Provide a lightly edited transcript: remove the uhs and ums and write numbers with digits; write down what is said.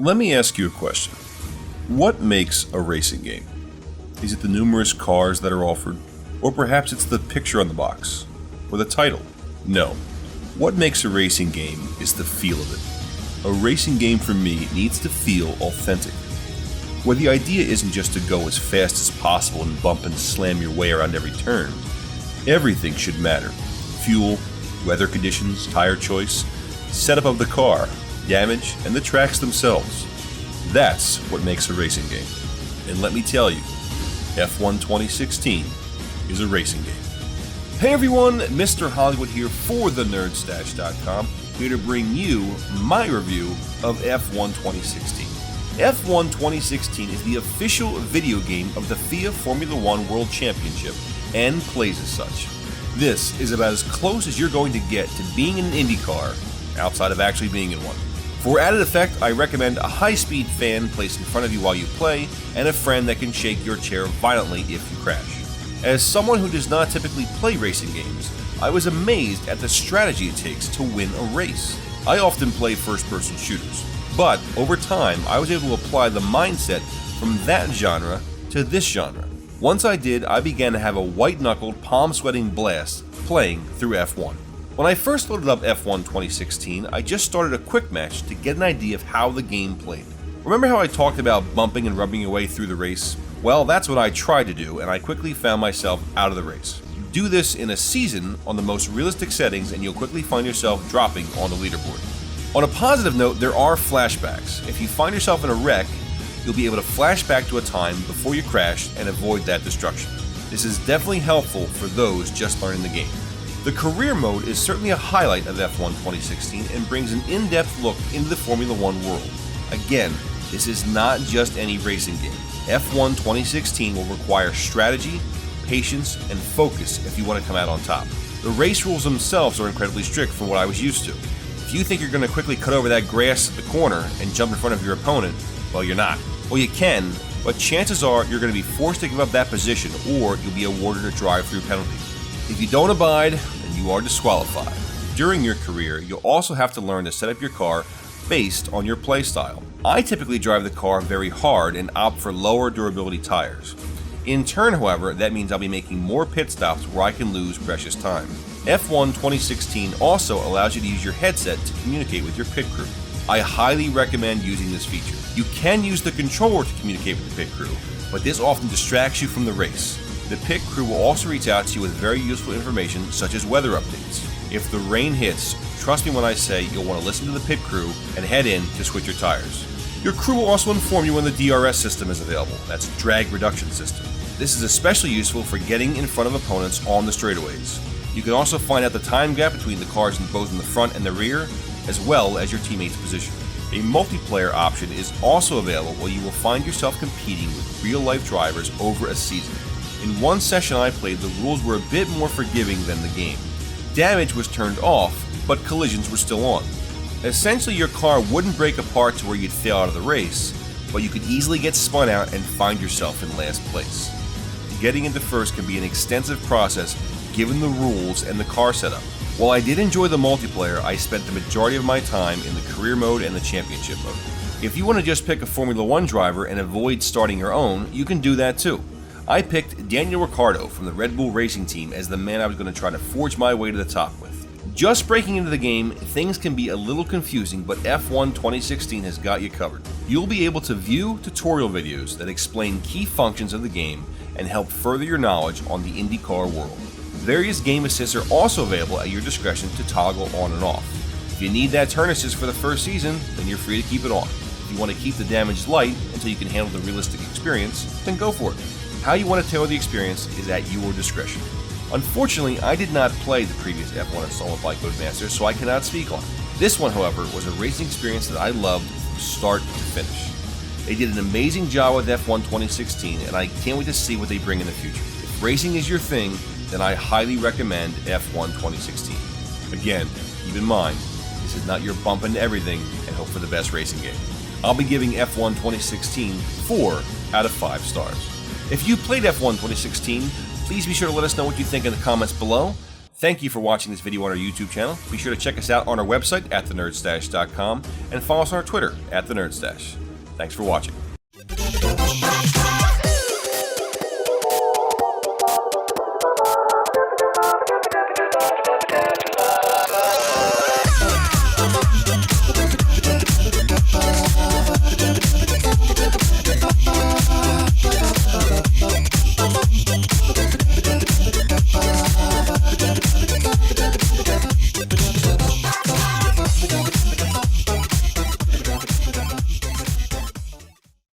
Let me ask you a question. What makes a racing game? Is it the numerous cars that are offered? Or perhaps it's the picture on the box? Or the title? No. What makes a racing game is the feel of it. A racing game for me needs to feel authentic. Where the idea isn't just to go as fast as possible and bump and slam your way around every turn. Everything should matter. Fuel, weather conditions, tire choice, setup of the car, damage, and the tracks themselves. That's what makes a racing game. And let me tell you, F1 2016 is a racing game. Hey everyone, Mr. Hollywood here for the NERDSTASH.com, here to bring you my review of F1 2016. F1 2016 is the official video game of the FIA Formula One World Championship and plays as such. This is about as close as you're going to get to being in an Indy car, outside of actually being in one. For added effect, I recommend a high-speed fan placed in front of you while you play, and a friend that can shake your chair violently if you crash. As someone who does not typically play racing games, I was amazed at the strategy it takes to win a race. I often play first-person shooters, but over time I was able to apply the mindset from that genre to this genre. Once I did, I began to have a white-knuckled, palm-sweating blast playing through F1. When I first loaded up F1 2016, I just started a quick match to get an idea of how the game played. Remember how I talked about bumping and rubbing your way through the race? Well, that's what I tried to do, and I quickly found myself out of the race. Do this in a season on the most realistic settings and you'll quickly find yourself dropping on the leaderboard. On a positive note, there are flashbacks. If you find yourself in a wreck, you'll be able to flash back to a time before you crashed and avoid that destruction. This is definitely helpful for those just learning the game. The career mode is certainly a highlight of F1 2016 and brings an in-depth look into the Formula One world. Again, this is not just any racing game. F1 2016 will require strategy, patience, and focus if you want to come out on top. The race rules themselves are incredibly strict from what I was used to. If you think you're going to quickly cut over that grass at the corner and jump in front of your opponent, well, you're not. Well, you can, but chances are you're going to be forced to give up that position or you'll be awarded a drive-through penalty. If you don't abide, then you are disqualified. During your career, you'll also have to learn to set up your car based on your playstyle. I typically drive the car very hard and opt for lower durability tires. In turn, however, that means I'll be making more pit stops where I can lose precious time. F1 2016 also allows you to use your headset to communicate with your pit crew. I highly recommend using this feature. You can use the controller to communicate with the pit crew, but this often distracts you from the race. The pit crew will also reach out to you with very useful information such as weather updates. If the rain hits, trust me when I say you'll want to listen to the pit crew and head in to switch your tires. Your crew will also inform you when the DRS system is available, that's drag reduction system. This is especially useful for getting in front of opponents on the straightaways. You can also find out the time gap between the cars in both in the front and the rear, as well as your teammate's position. A multiplayer option is also available where you will find yourself competing with real-life drivers over a season. In one session I played, the rules were a bit more forgiving than the game. Damage was turned off, but collisions were still on. Essentially, your car wouldn't break apart to where you'd fail out of the race, but you could easily get spun out and find yourself in last place. Getting into first can be an extensive process given the rules and the car setup. While I did enjoy the multiplayer, I spent the majority of my time in the career mode and the championship mode. If you want to just pick a Formula One driver and avoid starting your own, you can do that too. I picked Daniel Ricciardo from the Red Bull Racing Team as the man I was going to try to forge my way to the top with. Just breaking into the game, things can be a little confusing, but F1 2016 has got you covered. You'll be able to view tutorial videos that explain key functions of the game and help further your knowledge on the IndyCar world. Various game assists are also available at your discretion to toggle on and off. If you need that turn assist for the first season, then you're free to keep it on. If you want to keep the damage light until you can handle the realistic experience, then go for it. How you want to tailor the experience is at your discretion. Unfortunately, I did not play the previous F1 installment by Codemasters, so I cannot speak on it. This one, however, was a racing experience that I loved from start to finish. They did an amazing job with F1 2016, and I can't wait to see what they bring in the future. If racing is your thing, then I highly recommend F1 2016. Again, keep in mind, this is not your bump into everything and hope for the best racing game. I'll be giving F1 2016 4 out of 5 stars. If you played F1 2016, please be sure to let us know what you think in the comments below. Thank you for watching this video on our YouTube channel. Be sure to check us out on our website at thenerdstash.com and follow us on our Twitter at thenerdstash. Thanks for watching.